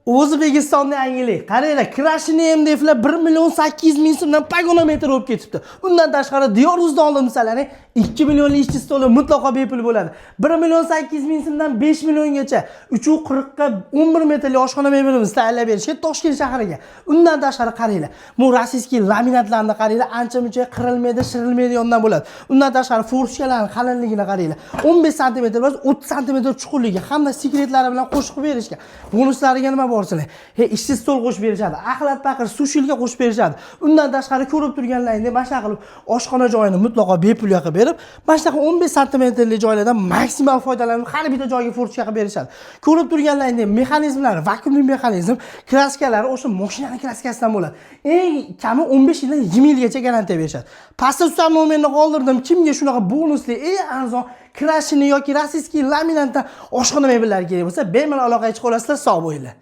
O'zbekistonda yangilik. Qaranglar, Krashini MDFlar 1,8 million so'mdan pagonometr olib ketibdi. Undan tashqari Diyor Uzdonli misallarning 2 millionli ishchi stoli mutlaqo bepul bo'ladi. 1,8 million so'mdan 5 milliongacha 340 ga 11 metrli oshxona mebelimizni tayyorlab berishga Toshkent shahriga. Undan tashqari qaranglar, bu rossiyskiy laminatlarni qaranglar, ancha-muncha qirilmaydi, shirilmaydi yondan bo'ladi. Undan tashqari forshkalarning qalinligini qaranglar. 15 sm emas, 30 sm chuqurligi hamda sekretlari bilan qo'shib berishgan. Bonuslariga nima borsinlar? Ishchi stol qo'shib berishadi. Axlat paqir, sushilga qo'shib berishadi. Undan tashqari ko'rib turganlaringdek mana shunaqa qilib oshxona joyini mutlaqo bepul yoqib berib, mana shunaqa 15 sm joylardan maksimal foydalanib har bitta joyga forchka qilib berishadi. Ko'rib turganlaringdek mexanizmlar, vakuumli mexanizm, kraskalari o'sha mashinaning kraskasidan bo'ladi. Eng kami 15 yildan 20 yilgacha garantiya berishadi. Pastda ustam nomerini qoldirdim. Kimga shunaqa bonusli, arzon Krashini yoki rossiyskiy laminatdan oshxona mebellari kerak bo'lsa, bemalol aloqaga chiqa olasizlar. Sog' bo'linglar.